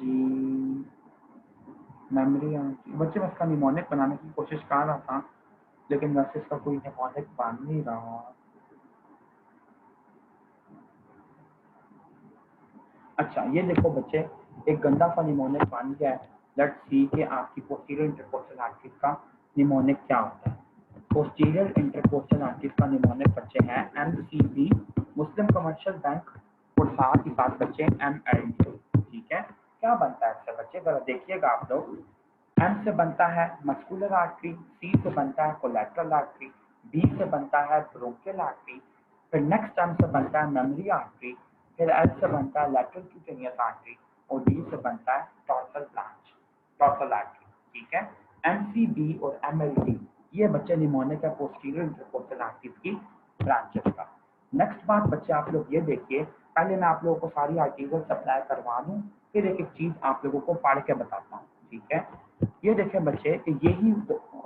जी memory बच्चे मैं इसका निमोनिक बनाने की कोशिश कर रहा था, लेकिन वैसे इसका कोई निमोनिक बन नहीं रहा। अच्छा ये देखो बच्चे, एक गंदा सा निमोनिक बन गया है। लेट्स सी कि आपकी पोस्टीरियर इंटरकोस्टल आर्टरीज का निमोनिक क्या होता है। पोस्टीरियर इंटरकोस्टल आर्टरीज का निमोनिक बच्चे हैं MCB, मुस्लिम कमर्शियल बैंक, और साथ ही साथ बच्चे MLD। ठीक है, क्या बनता है इससे बच्चे, जरा देखिएगा आप लोग। एम से बनता है मस्कुलर आर्टरी, सी से बनता है कोलेटरल आर्टरी, बी से बनता है ब्रोंकियल आर्टरी, फिर नेक्स्ट एम से बनता है मेमोरी आर्टरी, फिर एल से बनता है लैटरल क्यूटेनियस आर्टरी, और डी से बनता है टॉर्सल आर्टरी। ठीक है, MCB और MLD ये बच्चे निमोनिक है पोस्टीरियर इंटरकोस्टल आर्टरीज की ब्रांचेस का। नेक्स्ट बात बच्चे आप लोग ये देखिए, पहले मैं आप लोगों को सारी आर्टरीज सप्लाई करवा दूं, फिर एक एक चीज आप लोगों को पढ़ के बताता हूँ। ठीक है, ये देखें बच्चे कि यही,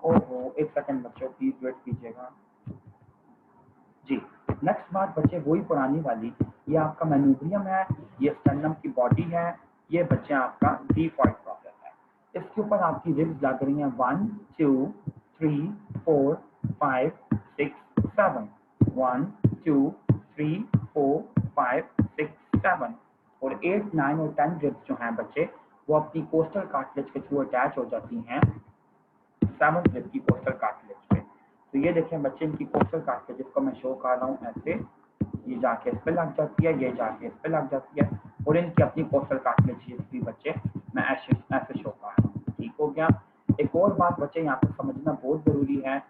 ओहो एक सेकंड बच्चों प्लीज वेट कीजिएगा जी। नेक्स्ट बात बच्चे वही पुरानी वाली, ये आपका मैन्यूब्रियम है, ये स्टर्नम की बॉडी है, ये बच्चे आपका डिफॉल्ट प्रोसेस है। इसके ऊपर आपकी रिब्स लग रही हैं 1 2 3 4 5 6 7, 1 2 3 4 5 6 7, और 8 9 और 10 रिब्स जो हैं बच्चे वो अपनी कोस्टल कार्टिलेज के थ्रू अटैच हो जाती हैं 7th रिब की कोस्टल कार्टिलेज पे। तो ये देखें बच्चे, इनकी कोस्टल कार्टिलेज जिसको मैं शो कर रहा हूँ ऐसे, ये जाके इस पे लग जाती है, ये जाके इस पे लग जाती है, और इनकी अपनी कोस्टल कार्टिलेज भी बच्चे मैं ऐसे ऐसे शो कर रहा हूँ। ठीक हो गया। एक और बात बच्चे यहाँ पे समझना बहुत जरूरी है,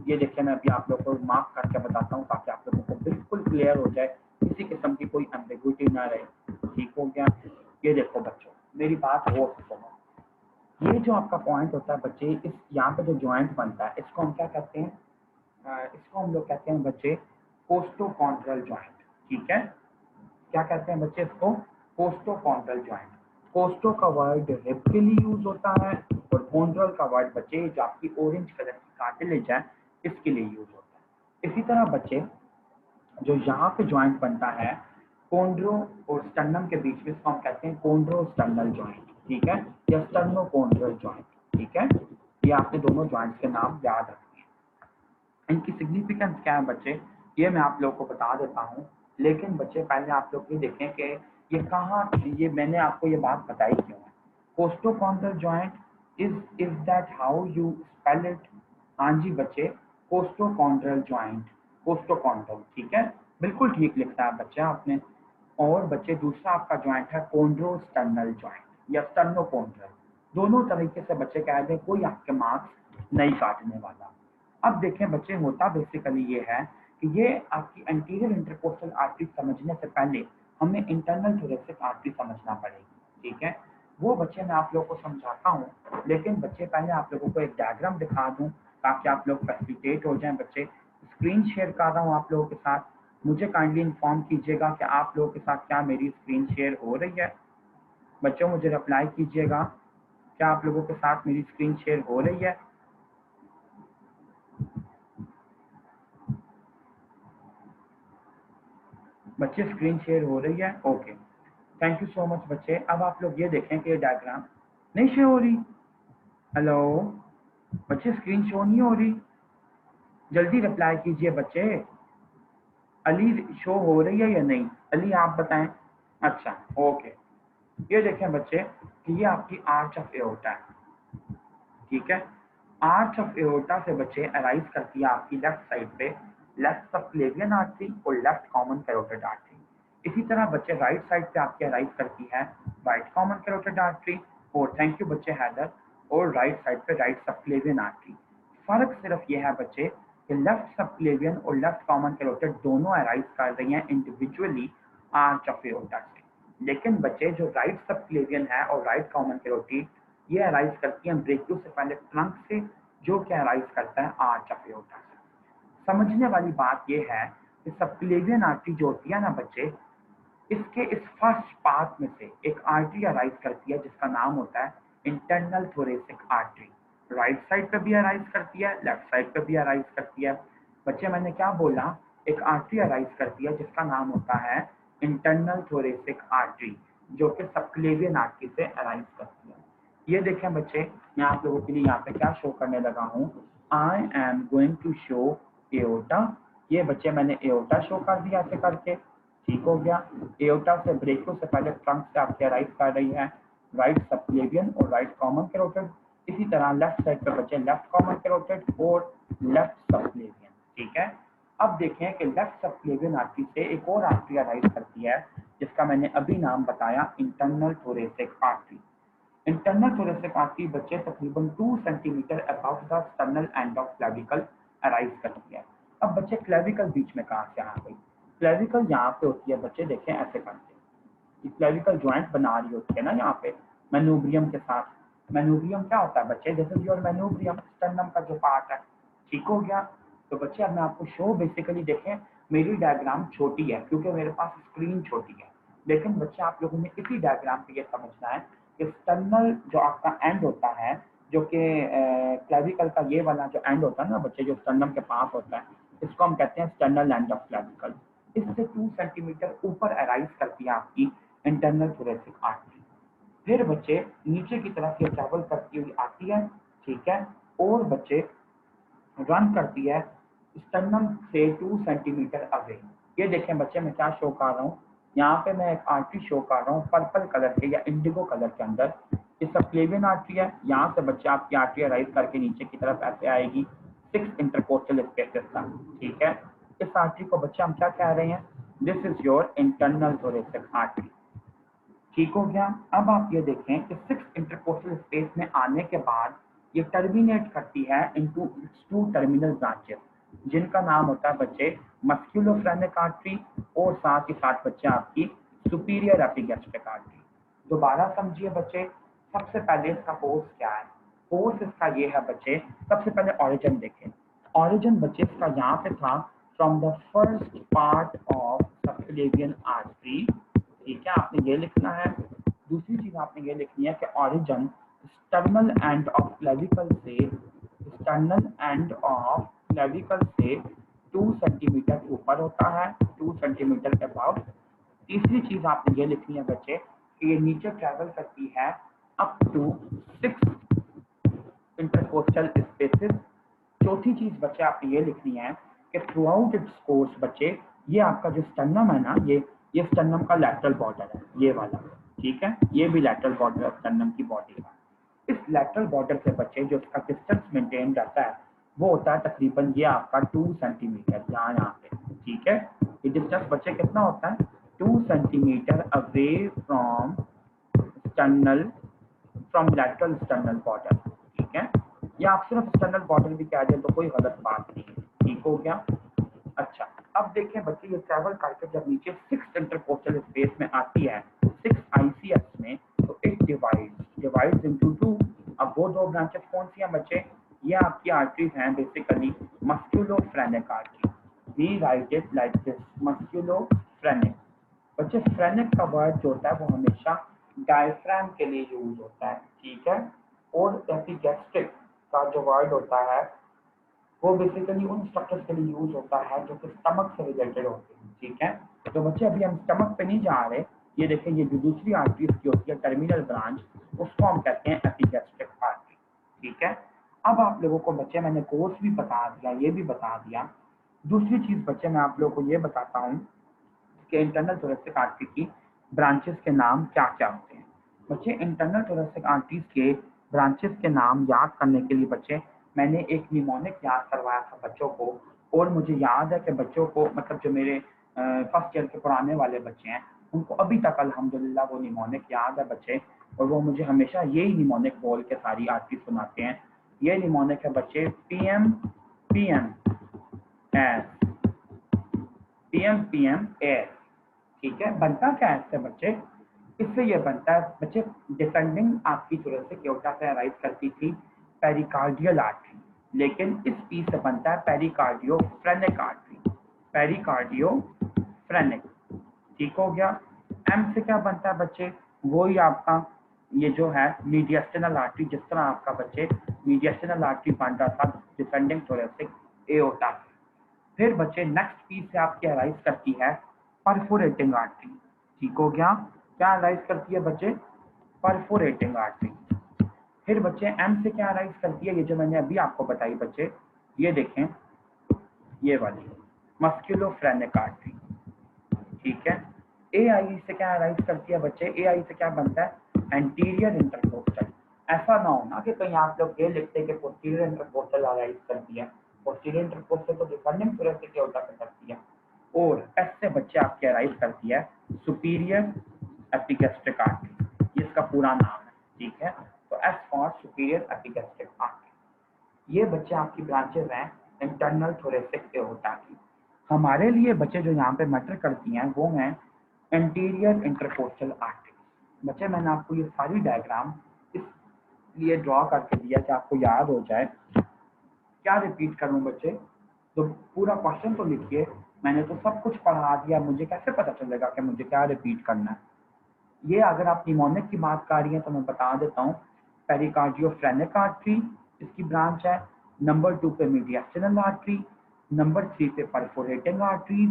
ये देखिए मैं अभी आप लोगों को मार्क करके बताता हूँ ताकि आप लोगों को बिल्कुल क्लियर हो जाए, किसी किस्म की कोई एम्बिग्विटी ना रहे। ठीक हो गया। ये देखो बच्चों, मेरी बात हो सुनो, ये जो आपका पॉइंट होता है बच्चे, इस यहाँ पे जो ज्वाइंट बनता है इसको हम क्या कहते हैं, इसको हम लोग कहते हैं बच्चे कोस्टोकॉन्ड्रल ज्वाइंट। ठीक है, क्या कहते हैं बच्चे इसको, कोस्टोकॉन्ड्रल ज्वाइंट। कोस्टो का वर्ड रिब के लिए यूज होता है, और कॉन्ड्रल का वर्ड बच्चे जो आपकी ऑरेंज कलर की कार्टिलेज है इसके लिए यूज होता है। इसी तरह बच्चे जो यहाँ पे ज्वाइंट बनता है कोंड्रो और स्टर्नम के बीच में, इसको हम कहते हैं कोंड्रो स्टर्नल ज्वाइंट। ठीक है, या स्टर्नोकोंड्रल ज्वाइंट। ठीक है, ये आपने दोनों ज्वाइंट्स के नाम याद रखने हैं। इनकी सिग्निफिकेंस क्या है बच्चे, ये मैं आप लोगों को बता देता हूँ, लेकिन बच्चे पहले आप लोग ये देखें कि ये कहाँ, ये मैंने आपको ये बात बताई क्यों है। Costochondral joint is that how you spell it. हाँ जी बच्चे, कोस्टोकॉन्ड्रल ज्वाइंट, कोस्टोकॉन्ड्रल। ठीक है, बिल्कुल ठीक लिखा है बच्चे आपने। और बच्चे दूसरा आपका ज्वाइंट है कोंड्रोस्टर्नल ज्वाइंट या स्टर्नोकोंड्रल। दोनों तरीके से बच्चे कह दें, कोई आपके मार्क्स नहीं काटने वाला। अब देखें बच्चे, होता बेसिकली ये है कि ये आपकी एंटीरियर इंटरकोस्टल आर्टरी समझने से पहले हमें इंटरनल थोरेसिक आर्टरी समझना पड़ेगी। ठीक है, वो बच्चे मैं आप लोगों को समझाता हूँ, लेकिन बच्चे पहले आप लोगों को एक डायग्राम दिखा दूँ ताकि आप लोग फैसिलिटेट हो जाएं। बच्चे स्क्रीन शेयर कर रहा हूँ आप लोगों के साथ, मुझे काइंडली इन्फॉर्म कीजिएगा कि आप लोगों के साथ क्या मेरी स्क्रीन शेयर हो रही है। बच्चों मुझे रिप्लाई कीजिएगा, क्या आप लोगों के साथ मेरी स्क्रीन शेयर हो रही है। बच्चे स्क्रीन शेयर हो रही है, okay, thank you so much बच्चे। अब आप लोग ये देखें कि ये डायग्राम नहीं शो हो रही। हेलो बच्चे, स्क्रीन शो नहीं हो रही, जल्दी रिप्लाई कीजिए बच्चे। अली शो हो रही है या नहीं, अली आप बताएं। अच्छा ओके, ये देखें बच्चे कि ये आपकी आर्च ऑफ एओर्टा है। ठीक है, आर्च ऑफ एओर्टा से बच्चे अराइज करती है आपकी लेफ्ट साइड पे लेफ्ट सबक्लेवियन आर्टरी और लेफ्ट कॉमन कैरोटिड आर्टरी। इसी तरह बच्चे राइट साइड पे आपकी अराइज करती है राइट कॉमन कैरोटिड आर्टरी, और थैंक यू बच्चे हैदर, और राइट साइड पे राइट सबक्लेवियन आर्टरी। फर्क सिर्फ ये है बच्चे कि लेफ्ट सबक्लेवियन और लेफ्ट कॉमन कैरोटिड दोनों अराइज कर रही हैं इंडिविजुअली आर्च ऑफ एओर्टा से, लेकिन बच्चे जो राइट सबक्लेवियन है और राइट कॉमन कैरोटिड ये अराइज करती है ब्रेकियोसेफेलिक ट्रंक से, जो कि अराइज करता है आर्च ऑफ एओर्टा से। समझने वाली बात यह है कि सबक्लेवियन आर्टरी जो होती है ना बच्चे, इसके इस फर्स्ट पार्ट में से एक आर्टरी अराइज करती है जिसका नाम होता है internal thoracic artery. Right side पे भी अराइज करती है, लेफ्ट साइड पे भी अराइज करती है। बच्चे मैंने क्या बोला, एक आर्टरी अराइज करती है जिसका नाम होता है इंटरनल थोरेसिक आर्टरी। जो कि सबक्लेवियन आर्टरी से अराइज करती है। ये देखें बच्चे, मैं आप लोगों के लिए यहाँ पे क्या शो करने लगा हूँ, I am going to show aorta. ये बच्चे मैंने एओर्टा शो कर दिया ऐसे करके, ठीक हो गया। एओर्टा से ब्रेकियो से पहले ट्रंक से आपके अराइव कर रही है राइट सबक्लेवियन और राइट कॉमन कैरोटिड। इसी तरह लेफ्ट साइड पे बच्चे लेफ्ट कॉमन कैरोटिड और लेफ्ट सबक्लेवियन, ठीक है। अब देखें कि लेफ्ट सबक्लेवियन आर्टरी से एक और आर्टरी अराइव करती है जिसका मैंने अभी नाम बताया internal thoracic artery. Internal thoracic artery बच्चे तकरीबन 2 centimetre above the sternal end of clavicle arrive करती है। अब बच्चे क्लेविकल बीच में कहाँ से आ गई? क्लेविकल यहाँ पे होती है बच्चे, देखें ऐसे करके क्लेविकल ज्वाइंट बना रही होती है ना यहाँ पे मेनोब्रियम के साथ। मेनोब्रियम क्या होता है बच्चे? दिस इज योर मेनोब्रियम, स्टर्नम का जो पार्ट है, ठीक हो गया। तो बच्चे अब मैं आपको शो बेसिकली देखें, मेरी डायग्राम छोटी है क्योंकि मेरे पास स्क्रीन छोटी है, लेकिन बच्चे आप लोगों ने इसी डायग्राम पे ये समझना है कि स्टर्नल जो आपका एंड होता है, जो कि क्लेविकल का ये वाला जो एंड होता है ना बच्चे, जो स्टर्नम के पास होता है, इसको हम कहते हैं स्टर्नल एंड ऑफ क्लेविकल। इससे 2 सेंटीमीटर ऊपर अराइज करती है आपकी इंटरनल थोरेसिक आर्टरी। फिर बच्चे नीचे की तरफ ये ट्रैवल करती हुई आती है, ठीक है, और बच्चे रन करती है स्टर्नम से 2 सेंटीमीटर अवे। ये देखें बच्चे मैं क्या शो कर रहा हूँ, यहाँ पे मैं एक आर्टरी शो कर रहा हूँ पर्पल कलर के या इंडिगो कलर के अंदर। ये सबक्लेवियन आर्टरी है, यहाँ से बच्चे आपकी आर्टरी अराइव करके नीचे की तरफ ऐसे आएगी 6 इंटरकोस्टल स्पेसेस तक, ठीक है। इस आर्टरी को बच्चे हम क्या कह रहे हैं? This is your internal thoracic artery, ठीक हो गया। अब आप ये देखें कि 6 इंटरकोस्टल स्पेस में आने के बाद ये टर्मिनेट करती है इनटू 2 टर्मिनल ब्रांचेस, जिनका नाम होता है बच्चे मस्कुलोफ्रेनिक आर्टरी और साथ ही साथ बच्चे आपकी सुपीरियर एपिगैस्ट्रिक आर्टरी। दोबारा समझिए बच्चे, सबसे पहले इसका कोर्स क्या है? कोर्स इसका ये है बच्चे, सबसे पहले ऑरिजिन देखें। ऑरिजिन बच्चे इसका यहाँ पे था from the first part of subclavian artery, ठीक है, आपने ये लिखना है। दूसरी चीज आपने ये लिखनी है कि origin sternal end of clavicle से, स्टर्नल एंड ऑफ क्लेविकल से 2 सेंटीमीटर ऊपर होता है, 2 सेंटीमीटर अबव। तीसरी चीज आपने ये लिखनी है बच्चे कि ये नीचे ट्रैवल करती है अप टू 6 इंटरकोस्टल स्पेसेस। चौथी चीज बच्चे आपने ये लिखनी है कि थ्रू आउट इट्स कोर्स बच्चे, ये आपका जो स्टर्नम है ना, ये स्टर्नम का लैटरल बॉर्डर है, ये वाला, ठीक है, ये भी लैटरल बॉर्डर है स्टर्नम की बॉडी का। इस लैटरल बॉर्डर से बच्चे जो इसका डिस्टेंस मेंटेन रहता है वो होता है तकरीबन ये आपका 2 सेंटीमीटर, यहाँ पे, ठीक है। ये डिस्टेंस बच्चे कितना होता है? 2 centimetre away from sternal, from lateral sternal border, ठीक है। या आप सिर्फ स्टर्नल बॉर्डर भी कह दें तो कोई गलत बात नहीं है, ठीक हो गया। अच्छा, अब देखें बच्चे ये ट्रैवल करके जब नीचे 6 इंटरकोस्टल स्पेस में आती है 6 ICS में, तो इट डिवाइड्स इनटू 2। अब वो 2 ब्रांचेस कौन सी हैं बच्चे? ये आपकी आर्टरीज हैं basically musculophrenic artery. We write it like this, musculophrenic. बच्चे फ्रेनिक का वर्ड जो होता है वो हमेशा डायफ्राम के लिए यूज होता है, ठीक है। और एपिगैस्ट्रिक का जो वर्ड होता है वो बेसिकली उन स्ट्रक्चर्स के लिए यूज होता है जो कि स्टमक से रिलेटेड होते हैं, ठीक है। तो बच्चे अभी हम स्टमक पे नहीं जा रहे, ये देखें ये जो दूसरी आर्टरी की होती है टर्मिनल ब्रांच, उसको हम कहते हैं एपिगैस्ट्रिक आर्टरी, ठीक है। अब आप लोगों को बच्चे मैंने कोर्स भी बता दिया, ये भी बता दिया। दूसरी चीज बच्चे मैं आप लोगों को ये बताता हूँ कि इंटरनल थोरेसिक आर्टरी की ब्रांचेस के नाम क्या क्या होते हैं। बच्चे इंटरनल थोरेसिक आर्टरीज के ब्रांचेस के नाम याद करने के लिए बच्चे मैंने एक निमोनिक याद करवाया था बच्चों को, और मुझे याद है कि बच्चों को मतलब जो मेरे फर्स्ट ईयर के पुराने वाले बच्चे हैं उनको अभी तक अल्हम्दुलिल्लाह वो निमोनिक याद है बच्चे, और वो मुझे हमेशा यही निमोनिक बोल के सारी आर्टरी सुनाते हैं। ये निमोनिक है बच्चे PM PM S, PM S, ठीक है। बनता क्या है इससे बच्चे? इससे ये बनता है बच्चे, डिसेंडिंग आपकी थोरेसिक एओर्टा से अराइव करती थी पेरिकार्डियल आर्टरी, लेकिन इस पीस से बनता है पेरिकार्डियोफ्रेनिक आर्टरी, पेरिकार्डियोफ्रेनिक, ठीक हो गया। एम से क्या बनता है बच्चे? वही आपका ये जो है मीडियस्टिनल आर्टरी, जिस तरह आपका बच्चे मीडियस्टिनल आर्टरी बन रहा था डिसेंडिंग थोरेसिक एओर्टा। फिर बच्चे नेक्स्ट पीस से आपकी अराइज करती है परफोरेटिंग आर्टरी, ठीक हो गया। क्या अराइज करती है बच्चे? Perforating artery. फिर बच्चे एम से क्या अराइज करती है? ये जो मैंने अभी आपको बताई बच्चे, ये देखें, ये वाली मस्कुलोफ्रेनिक आर्टरी। ठीक है। ए आई से क्या अराइज करती है बच्चे? ए आई से क्या बनता है? Anterior intercostal. ऐसा ना हो ना कि कहीं आप लोग ये लिखते हैं कि पोस्टीरियर इंटरकोस्टल अराइज करती है। पोस्टीरियर इंटरकोस्टल तो डिफरेंट थोरेसिक के उल्टा कर सकती है। और एस से बच्चे आपकी अराइज करती है सुपीरियर एपिगैस्ट्रिक आर्टरी, ये इसका पूरा नाम है। ठीक है, तो S for superior epigastric artery. ये बच्चे आपकी ब्रांचेस हैं इंटरनल थोरेसिक एओर्टा की। हमारे लिए बच्चे जो यहाँ पे मैटर करती हैं वो हैं एंटीरियर इंटरकोस्टल आर्टरी। बच्चे मैंने आपको ये सारी डायग्राम इसलिए ड्रॉ करके दिया कि आपको याद हो जाए। क्या रिपीट करूं बच्चे? तो पूरा क्वेश्चन तो लिखिए, मैंने तो सब कुछ पढ़ा दिया, मुझे कैसे पता चलेगा कि मुझे क्या रिपीट करना है? ये अगर आप निमोनिक की बात कर रही हैं तो मैं बता देता हूँ, पेरिकार्डियोफ्रेनिक आर्टरी इसकी ब्रांच है, नंबर 2 पे मीडियस्टिनल आर्टरी, नंबर 3 पे परफोरेटिंग आर्टरीज,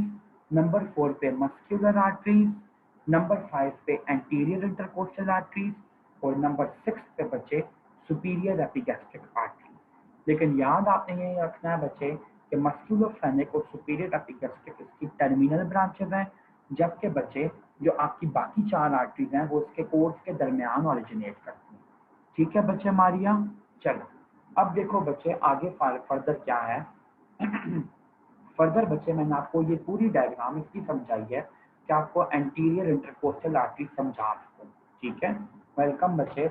नंबर 4 पे मस्कुलर आर्टरीज, नंबर 5 पे एंटीरियर इंटरकोस्टल आर्टरीज और नंबर 6 पे बच्चे सुपीरियर एपिगैस्ट्रिक आर्टरी। लेकिन याद आपने ये रखना है बच्चे कि मस्कुलोफ्रेनिक और सुपीरियर एपिगैस्ट्रिक इसकी टर्मिनल ब्रांचेस हैं, जबकि बच्चे जो आपकी बाकी 4 आर्टरीज हैं वो इसके कोर्स के दरमियान ऑरिजिनेट करती हैं। ठीक है बच्चे मारिया? चलो अब देखो बच्चे आगे फर्दर क्या है। फर्दर बच्चे मैंने आपको ये पूरी डायग्राम इसकी समझाई है कि आपको एंटीरियर इंटरकोस्टल आर्टरी समझा सकूं। ठीक है, वेलकम बच्चे।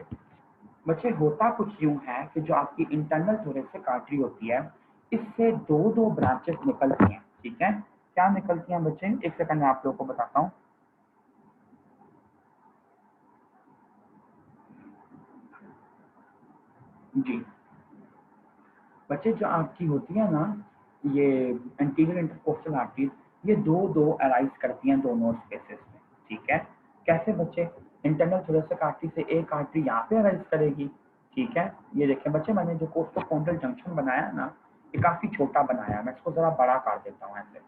बच्चे होता कुछ यूं है कि जो आपकी इंटरनल थोरेसिक आर्टरी होती है इससे दो दो ब्रांचेस निकलती हैं। ठीक है, क्या निकलती हैं बच्चे? एक सेकंड में आप लोगों को बताता हूँ। जी बच्चे, जो आपकी होती है ना ये एंटीरियर इंटरकोस्टल आर्टरीज, ये दो दो अराइज करती हैं दोनों स्पेसेस में। ठीक है, कैसे बच्चे? इंटरनल थोरेसिक आर्टरी से एक आर्टरी यहाँ पे अराइज करेगी। ठीक है, ये देखें बच्चे, मैंने जो कोस्टोकॉन्ड्रियल जंक्शन बनाया है ना, ये काफी छोटा बनाया है, मैं इसको जरा बड़ा कर देता हूँ ऐसे।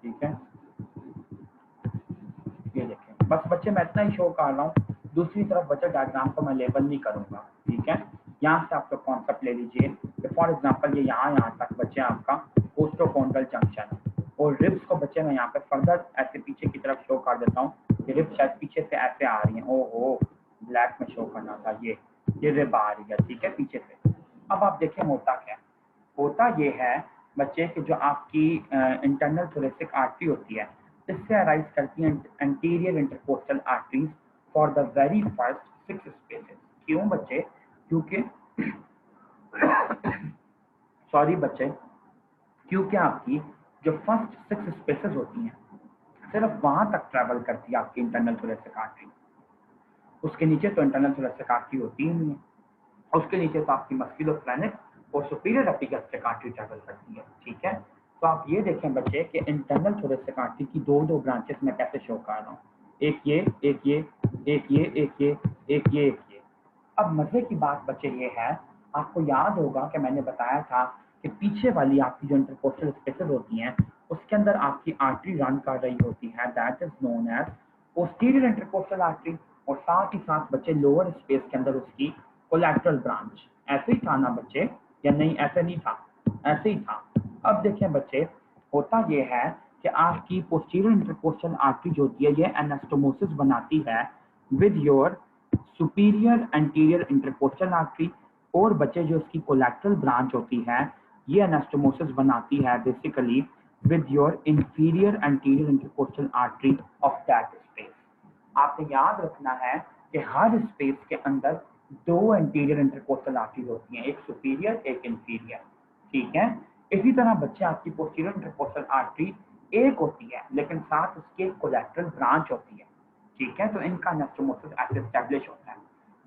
ठीक है, ये देखें, बस बच्चे मैं इतना ही शो कर रहा हूँ, दूसरी तरफ बच्चे डायग्राम को मैं लेबल नहीं करूंगा। ठीक है, यहाँ से आप लोग कॉन्सेप्ट ले लीजिए। फॉर एग्जांपल ये यहाँ तक बच्चे आपका कोस्टोकॉन्ड्रियल जंक्शन है, और रिब्स को बच्चे मैं यहाँ पे फर्दर ऐसे पीछे की तरफ शो कर देता हूँ कि रिब्स शायद पीछे से ऐसे आ रही हैं। ओहो, ब्लैक में शो करना था, ये रिब आ रही है। ठीक है, पीछे से। अब आप देखें होता क्या है। होता ये है बच्चे कि जो आपकी इंटरनल थोरेसिक आर्टरी होती है इससे अराइज करती है anterior intercostal arteries for the very first 6 spaces. क्यों बच्चे? क्योंकि सॉरी बच्चे, क्योंकि आपकी जो फर्स्ट 6 स्पेसेस होती हैं सिर्फ वहां तक ट्रेवल करती है आपकी इंटरनल थोरेसिक आर्टरी। उसके नीचे तो इंटरनल थोरेसिक आर्टरी होती ही नहीं है, उसके नीचे तो आपकी मस्कुलोफ्रेनिक और सुपीरियर एपिगैस्ट्रिक आर्टरी ट्रेवल करती है। ठीक है, तो आप ये देखें बच्चे कि इंटरनल थोरेसिक आर्टरी की दो दो ब्रांचेस में कैसे शो कर रहा हूँ, एक ये, एक ये, एक ये, एक ये, एक ये, एक ये। अब मजे की बात बच्चे ये है, आपको याद होगा कि मैंने बताया था कि पीछे वाली आपकी जो इंटरकोस्टल स्पेसेस होती हैं उसके अंदर आपकी आर्टरी रन कर रही होती है, that is known as posterior intercostal artery, और साथ ही साथ बच्चे लोअर स्पेस के अंदर उसकी कोलैटरल ब्रांच। ऐसे ही था ना बच्चे, या नहीं ऐसे नहीं था? ऐसे ही था। अब देखें बच्चे, होता ये है कि आपकी पोस्टीरियर इंटरकोस्टल आर्टरी जो होती है ये एनास्टोमोसिस बनाती है with your superior anterior intercostal artery, और बच्चे जो इसकी कोलैटरल ब्रांच होती है ये एनास्टोमोसिस बनाती है basically with your inferior anterior intercostal artery of that space. आपने याद रखना है कि हर स्पेस के अंदर दो एंटीरियर इंटरकोस्टल आर्टरीज होती हैं, एक सुपीरियर एक इंफीरियर। ठीक है, इसी तरह बच्चे आपकी पोस्टीरियर इंटरकोस्टल आर्टरी एक होती है लेकिन साथ उसकी एक कोलैटरल ब्रांच होती है। ठीक है, तो इनका एनास्टोमोसिस ऐसे एस्टेब्लिश होता है।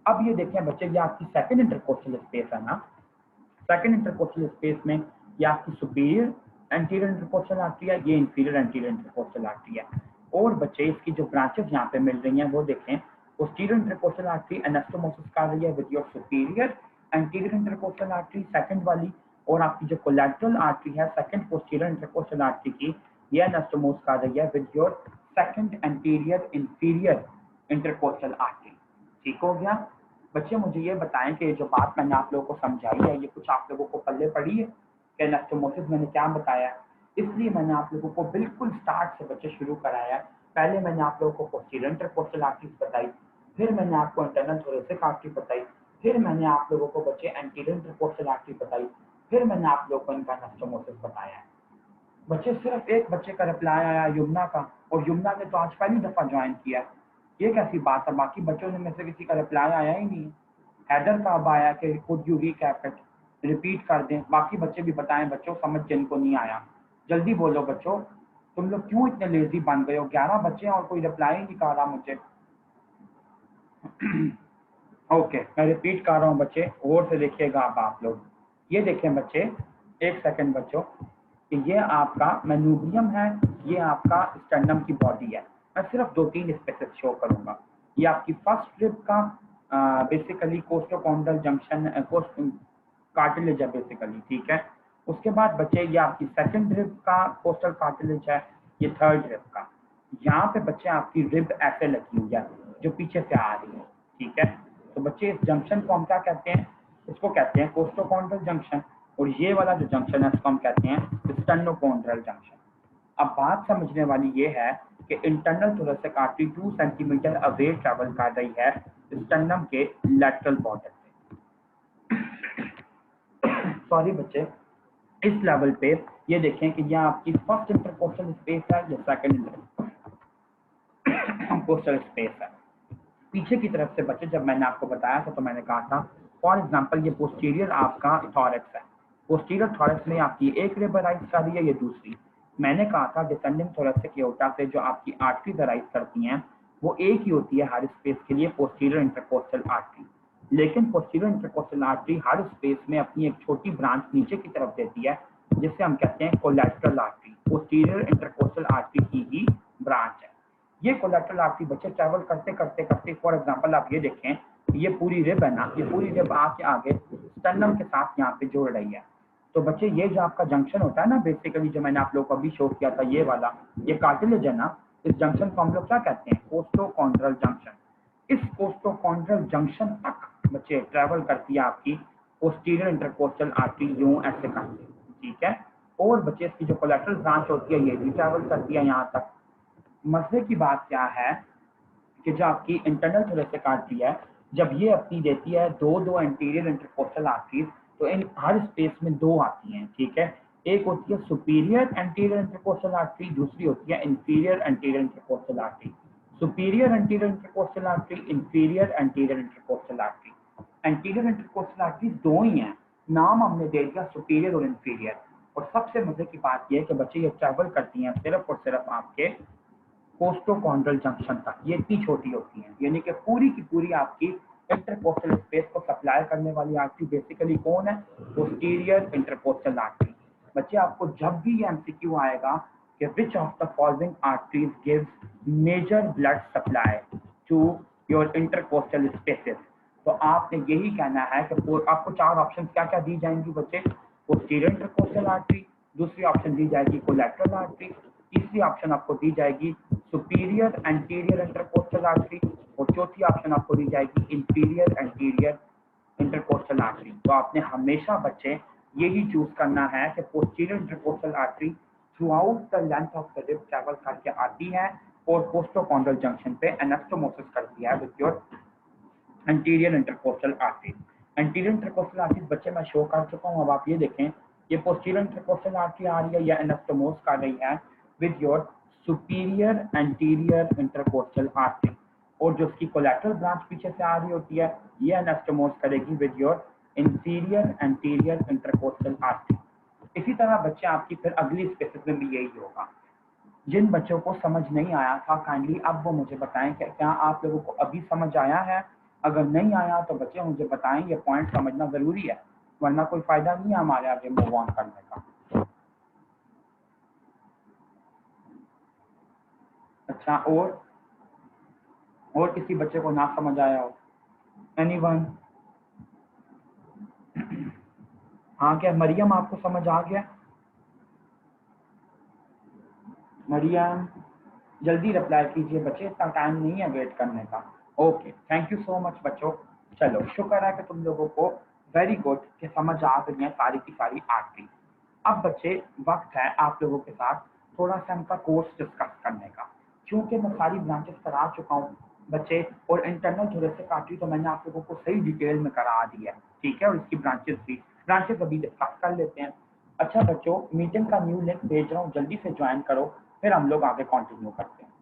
अब ये देखें बच्चे, ये आपकी सेकंड इंटरकोस्टल स्पेस है ना, सेकंड इंटरकोस्टल स्पेस में ये आपकी सुपीरियर एंटीरियर इंटरकोस्टल आर्टरी है, ये इंफीरियर एंटीरियर इंटरकोस्टल आर्टरी है। और बच्चे इसकी जो ब्रांचेस यहाँ पे मिल रही हैं वो देखें, पोस्टीरियर इंटरकोस्टल आर्टरी एनास्टोमोसिस कर रही है with your superior anterior intercostal artery second वाली, और आपकी जो कोलैटरल आर्टरी है सेकंड पोस्टीरियर इंटरकोस्टल आर्टरी की, ये एनास्टोमोस कर रही है with your second anterior inferior intercostal artery. ठीक हो गया बच्चे? मुझे ये बताएं कि जो बात मैंने आप लोगों को समझाई है ये कुछ आप लोगों को पल्ले पड़ी है कि एनास्टोमोसिस मैंने क्या बताया है? इसलिए मैंने आप लोगों को बिल्कुल स्टार्ट से बच्चे शुरू कराया। पहले मैंने आप लोगों को पोस्टीरियर इंटरकोस्टल आर्टरीज बताई, फिर मैंने आपको इंटरनल थोरेसिक आर्टरी बताई, फिर मैंने आप लोगों को बच्चे एंटीरियर इंटरकोस्टल आर्टरी बताई, फिर मैंने आप लोगों को इनका एनास्टोमोसिस बताया है। बच्चे सिर्फ एक बच्चे का रिप्लाई आया युमना का, और युमना ने तो आज पहली दफा ज्वाइन किया। ये कैसी बात है? बाकी बच्चों में से किसी का रिप्लाई आया ही नहीं। हैदर का अब आया कि खुद यू रिकैप इट, रिपीट कर दें। बाकी बच्चे भी बताएं बच्चों, समझ जिनको नहीं आया जल्दी बोलो बच्चों। तुम लोग क्यों इतने लेजी बन गए हो? 11 बच्चे और कोई रिप्लाई नहीं कर रहा मुझे। ओके मैं रिपीट कर रहा हूँ बच्चे, गौर से देखिएगा अब आप लोग। ये देखें बच्चे, एक सेकंड बच्चों, कि ये आपका मैन्यूबियम है, ये आपका स्टर्नम की बॉडी है। मैं सिर्फ 2-3 स्पेसेस शो करूंगा। ये आपकी फर्स्ट रिब का बेसिकली कोस्टोकॉन्ड्रल जंक्शन कार्टिलेज है बेसिकली, ठीक है। उसके बाद बच्चे ये आपकी सेकंड रिब का कोस्टल कार्टिलेज है, ये थर्ड रिब का। यहाँ पे बच्चे आपकी रिब ऐसे लगी हुई है जो पीछे से आ रही है, ठीक है। तो बच्चे इस जंक्शन को हम क्या कहते हैं? इसको कहते हैं कोस्टोकॉन्ड्रल जंक्शन, और ये वाला जो जंक्शन है इसको हम कहते हैं स्टर्नोकॉन्ड्रल जंक्शन। अब बात समझने वाली ये है कि internal thoracic artery 2 centimetre away travel कर रही है स्टर्नम के लैटरल बॉर्डर से। सॉरी बच्चे, इस लेवल पे ये देखें कि यह आपकी फर्स्ट इंटरकोस्टल स्पेस है, या सेकंड इंटरकोस्टल स्पेस है। पीछे की तरफ से बच्चे जब मैंने आपको बताया था तो मैंने कहा था फॉर एग्जांपल ये पोस्टीरियर आपका थॉरैक्स है। पोस्टीरियर थॉरैक्स में आपकी एक रिब अराइज कर रही है, ये दूसरी। मैंने कहा था डिसेंडिंग थोरेसिक एओर्टा से जो आपकी आर्टरीज अराइज करती हैं वो एक ही होती है हर स्पेस के लिए, पोस्टीरियर इंटरकोस्टल आर्टरी। लेकिन पोस्टीरियर इंटरकोस्टल आर्टरी हर स्पेस में अपनी एक छोटी ब्रांच नीचे की तरफ देती है जिसे हम कहते हैं collateral artery. Posterior intercostal artery की ही ब्रांच है ये कोलैटरल आर्टरी। बच्चे ट्रैवल करते करते करते फॉर एग्जांपल आप ये देखें, ये पूरी रिब है ना, ये पूरी रिब आके आगे स्टर्नम के साथ यहाँ पे जोड़ रही है। तो बच्चे ये जो आपका जंक्शन होता है ना बेसिकली, जो मैंने आप लोगों को अभी शो किया था, ये वाला, ये कार्टिलेज है ना, इस जंक्शन को हम लोग क्या कहते हैं? कोस्टोकॉन्ड्रल जंक्शन। इस कोस्टोकॉन्ड्रल जंक्शन तक बच्चे ट्रैवल करती है आपकी पोस्टीरियर इंटरकोस्टल आर्टरी, यूं ऐसे करके, ठीक है। और बच्चे इसकी जो कोलैटरल ब्रांच होती है ये भी ट्रैवल करती है यहाँ तक। मसले की बात क्या है कि जो आपकी इंटरनल थोरेसिक आर्टरी है, जब ये अपनी देती है दो एंटीरियर इंटरकोस्टल आर्टरीज, तो इन हर स्पेस में दो आती हैं, ठीक है। एक होती है सुपीरियर एंटीरियर इंटरकोस्टल आर्टरी, दूसरी होती है inferior anterior intercostal artery. Superior anterior intercostal artery, inferior anterior intercostal artery. Anterior intercostal artery दो ही हैं, नाम हमने दे दिया सुपीरियर और इंफीरियर। और सबसे मजे की बात यह है कि बच्चे ये ट्रैवल करती हैं सिर्फ और सिर्फ आपके कोस्टोकॉन्ड्रल जंक्शन तक। ये इतनी छोटी होती हैं, यानी कि पूरी की पूरी आपकी इंटरकोस्टल स्पेस को सप्लाई करने वाली आर्टरी बेसिकली कौन है? Posterior intercostal artery. बच्चे आपको जब भी ये एमसीक्यू आएगा कि which of the following arteries gives major blood supply to your intercostal spaces, तो आपने यही कहना है कि आपको 4 ऑप्शन क्या क्या दी जाएंगी बच्चे? पोस्टीरियर इंटरकोस्टल आर्टरी, दूसरी ऑप्शन दी जाएगी कोलैटरल आर्टरी, तीसरी ऑप्शन आपको दी जाएगी सुपीरियर एंटीरियर इंटरकोस्टल आर्टरी, और चौथी ऑप्शन आपको दी जाएगी इंफीरियर एंटीरियर इंटरकोस्टल आर्टरी। तो आपने हमेशा बच्चे यही चूज करना है कि posterior intercostal artery through out the length of the rib travel करके आती है और कोस्टोकॉन्ड्रल जंक्शन पे एनास्टोमोसिस करती है with your anterior intercostal artery. Anterior intercostal artery बच्चे मैं शो कर चुका हूँ। अब आप ये देखें, ये पोस्टीरियर इंटरकोस्टल आर्टरी आ रही है या एनास्टोमोस कर रही है with your superior anterior intercostal artery, और जो उसकी कोलैटरल ब्रांच पीछे से आ रही होती है ये एनास्टोमोस करेगी with your inferior anterior intercostal artery. इसी तरह बच्चे आपकी फिर अगली स्पेसिस में भी यही होगा। जिन बच्चों को समझ नहीं आया था काइंडली अब वो मुझे बताएं कि क्या आप लोगों को अभी समझ आया है? अगर नहीं आया तो बच्चे मुझे बताएं, ये पॉइंट समझना जरूरी है, वरना कोई फायदा नहीं है हमारे आगे मूव ऑन करने का। अच्छा, और किसी बच्चे को ना समझ आया हो? एनीवन? हाँ, क्या मरियम आपको समझ आ गया? मरियम जल्दी रिप्लाई कीजिए बच्चे, इतना टाइम नहीं है वेट करने का। Okay, thank you so much बच्चों। चलो, शुक्र है कि तुम लोगों को वेरी गुड कि समझ आ गई है सारी की सारी आखिरी। अब बच्चे वक्त है आप लोगों के साथ थोड़ा सा इनका कोर्स डिस्कस करने का, क्योंकि मैं सारी ब्रांचेस करा चुका हूँ बच्चे, और इंटरनल थोड़े से काटी तो मैंने आप लोगों को सही डिटेल में करा दी है, ठीक है। और इसकी ब्रांचेस अभी डिस्कस कर लेते हैं। अच्छा बच्चों, मीटिंग का न्यू लिंक भेज रहा हूँ, जल्दी से ज्वाइन करो, फिर हम लोग आगे कंटिन्यू करते हैं।